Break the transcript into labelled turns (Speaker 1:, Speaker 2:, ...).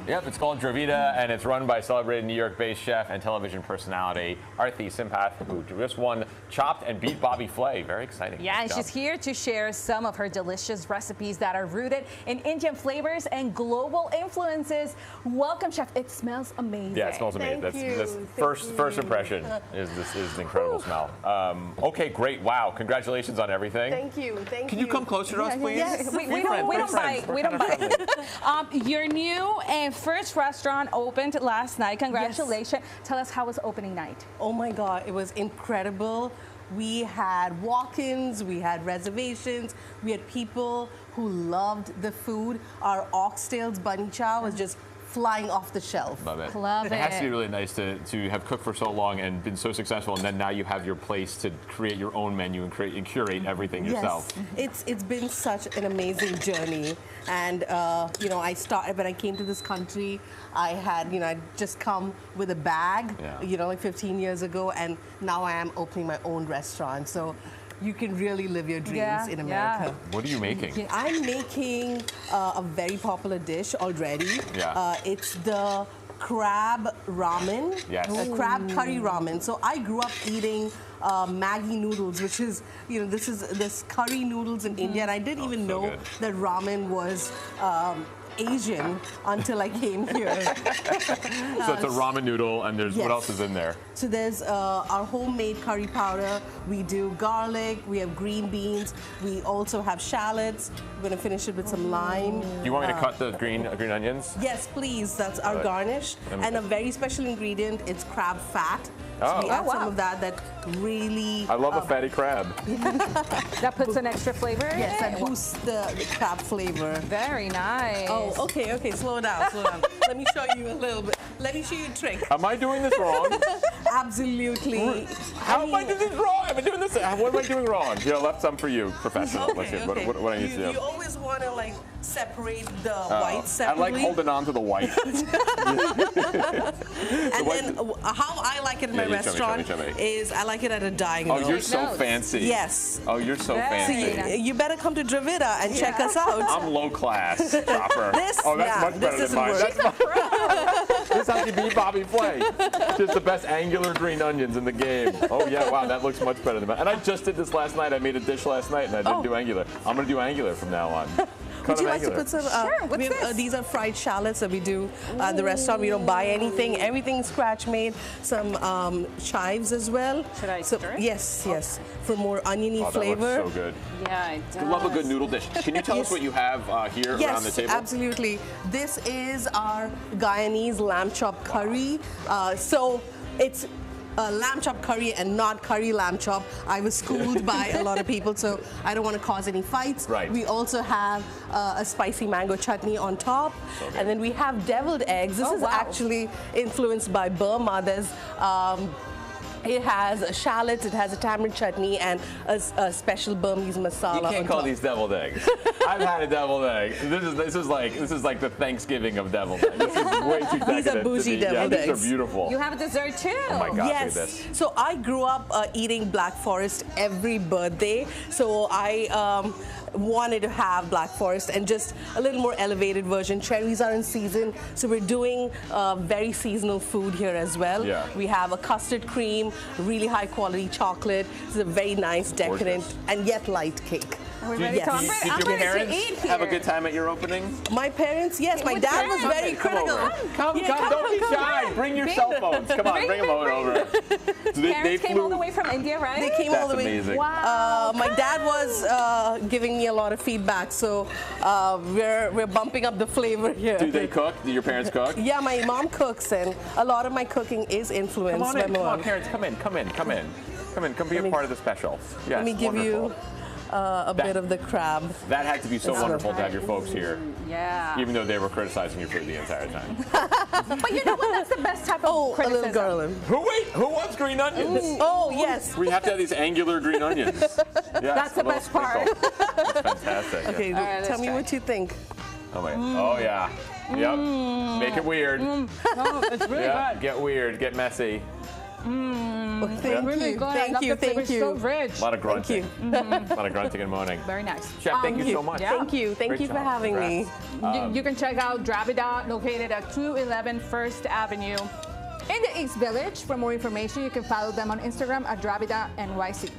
Speaker 1: Yep, it's called Dravida, and it's run by celebrated New York-based chef and television personality Aarthi Sampath, who just won Chopped and beat Bobby Flay. Very exciting.
Speaker 2: Yeah, and she's here to share some of her delicious recipes that are rooted in Indian flavors and global influences. Welcome, Chef. It smells amazing.
Speaker 1: Yeah, it smells amazing. That's first impression is an incredible smell. Okay, great. Wow, congratulations on everything.
Speaker 3: Thank you. Thank you.
Speaker 1: Can you come closer to us, please?
Speaker 3: Yes.
Speaker 2: We don't bite. We don't bite. Your new and first restaurant opened last night. Congratulations. Yes. Tell us how was opening night.
Speaker 3: Oh my God, it was incredible. We had walk-ins, we had reservations, we had people who loved the food. Our oxtails bunny chow was just flying off the shelf.
Speaker 1: Love it.
Speaker 2: Love it.
Speaker 1: It has to be really nice to have cooked for so long and been so successful, and then now you have your place to create your own menu and curate everything yourself.
Speaker 3: Yes, it's been such an amazing journey, and you know, I started when I came to this country. I had, I'd just come with a bag, like 15 years ago, and now I am opening my own restaurant. So you can really live your dreams in America.
Speaker 1: What are you making?
Speaker 3: I'm making a very popular dish already. It's the crab ramen, crab curry ramen. So I grew up eating Maggi noodles, which is, this curry noodles in India, and I didn't even know that ramen was Asian until I came here.
Speaker 1: So it's a ramen noodle, and there's what else is in there?
Speaker 3: So there's our homemade curry powder. We do garlic. We have green beans. We also have shallots. We're gonna finish it with some lime.
Speaker 1: You want me to cut the green onions?
Speaker 3: Yes, please. That's our garnish. And a very special ingredient. It's crab fat. So we add some of that really...
Speaker 1: I love a fatty crab.
Speaker 2: That puts an extra flavor in
Speaker 3: Yes, that boosts the crab flavor.
Speaker 2: Very nice.
Speaker 3: Oh, okay, slow down. Let me show you a little bit. Let me show you a trick.
Speaker 1: Am I doing this wrong?
Speaker 3: Absolutely.
Speaker 1: How am I doing this wrong? Am I doing this? What am I doing wrong? Here, I left some for you, professional.
Speaker 3: Okay,
Speaker 1: Let's see what I need to do.
Speaker 3: You always want to separate the white separately.
Speaker 1: I like holding on to the white.
Speaker 3: And then how I like it in my restaurant is I like it at a diagonal.
Speaker 1: Oh, you're so fancy.
Speaker 3: Yes.
Speaker 1: Oh, you're so fancy.
Speaker 3: So you better come to Dravida and check us out.
Speaker 1: I'm low class, Chopper. That's much better than mine. This is how you beat Bobby Flay. Just the best angular green onions in the game. Oh yeah, wow, that looks much better than mine. And I just did this last night. I made a dish last night, and I didn't do angular. I'm gonna do angular from now on.
Speaker 3: Would you like to put some?
Speaker 2: Sure. What's this?
Speaker 3: These are fried shallots that we do at the restaurant. We don't buy anything. Everything's scratch made. Some chives as well.
Speaker 2: Should I stir it?
Speaker 3: Yes. For more oniony flavor.
Speaker 1: That looks so good.
Speaker 2: Yeah, it does.
Speaker 1: I love a good noodle dish. Can you tell us what you have here around the table?
Speaker 3: Yes, absolutely. This is our Guyanese lamb chop curry. So it's lamb chop curry and not curry lamb chop. I was schooled by a lot of people, so I don't want to cause any fights.
Speaker 1: Right.
Speaker 3: We also have a spicy mango chutney on top, and then we have deviled eggs. This is actually influenced by Burma. There's it has shallots, it has a tamarind chutney, and a special Burmese masala.
Speaker 1: You can't call these deviled eggs. I've had a deviled egg. This is like the Thanksgiving of deviled eggs. This is way too decadent.
Speaker 3: These are bougie deviled eggs.
Speaker 1: These are beautiful.
Speaker 2: You have a dessert too.
Speaker 1: Oh my gosh,
Speaker 3: yes.
Speaker 1: look at this.
Speaker 3: So I grew up eating Black Forest every birthday. So I wanted to have Black Forest and just a little more elevated version. Cherries are in season, so we're doing very seasonal food here as well.
Speaker 1: Yeah.
Speaker 3: We have a custard cream, really high quality chocolate. It's a very nice, decadent, and yet light cake.
Speaker 2: Are we ready to
Speaker 1: Did your parents have a good time at your opening?
Speaker 3: My parents, yes. My dad was very critical.
Speaker 1: Come, don't be shy. Bring your cell phones. Come on, bring them over.
Speaker 2: Parents came all the way from India, right?
Speaker 3: They came all the way.
Speaker 1: Amazing.
Speaker 2: Wow.
Speaker 3: My dad was giving me a lot of feedback, so we're bumping up the flavor here.
Speaker 1: Do they cook? Do your parents cook?
Speaker 3: Yeah, my mom cooks, and a lot of my cooking is influenced by my mom.
Speaker 1: Come on, parents, come in. Come be a part of the special. Yes,
Speaker 3: let me give you a bit of the crab.
Speaker 1: That had to be so wonderful to have your folks here.
Speaker 2: Yeah.
Speaker 1: Even though they were criticizing you for the entire time.
Speaker 2: But you know what? That's the best type of criticism.
Speaker 3: A little garlic.
Speaker 1: Who wants green onions?
Speaker 3: Oh, yes.
Speaker 1: We have to have these angular green onions. Yes,
Speaker 2: that's the best part.
Speaker 1: That's fantastic.
Speaker 3: Okay,
Speaker 2: right,
Speaker 3: tell me what you think.
Speaker 1: Oh my God. Oh yeah. Yep. Make it weird.
Speaker 2: No, it's really good.
Speaker 1: Get weird. Get messy.
Speaker 3: Thank
Speaker 2: really
Speaker 3: you.
Speaker 2: good.
Speaker 3: Thank you. Thank you.
Speaker 2: So rich.
Speaker 1: A lot of grunting.
Speaker 3: Thank
Speaker 1: A lot of grunting in the morning.
Speaker 2: Very nice.
Speaker 1: Chef, thank you so much.
Speaker 2: Yeah.
Speaker 3: Thank you. Thank you for having me.
Speaker 2: You can check out Dravida, located at 211 First Avenue in the East Village. For more information, you can follow them on Instagram at Dravida NYC.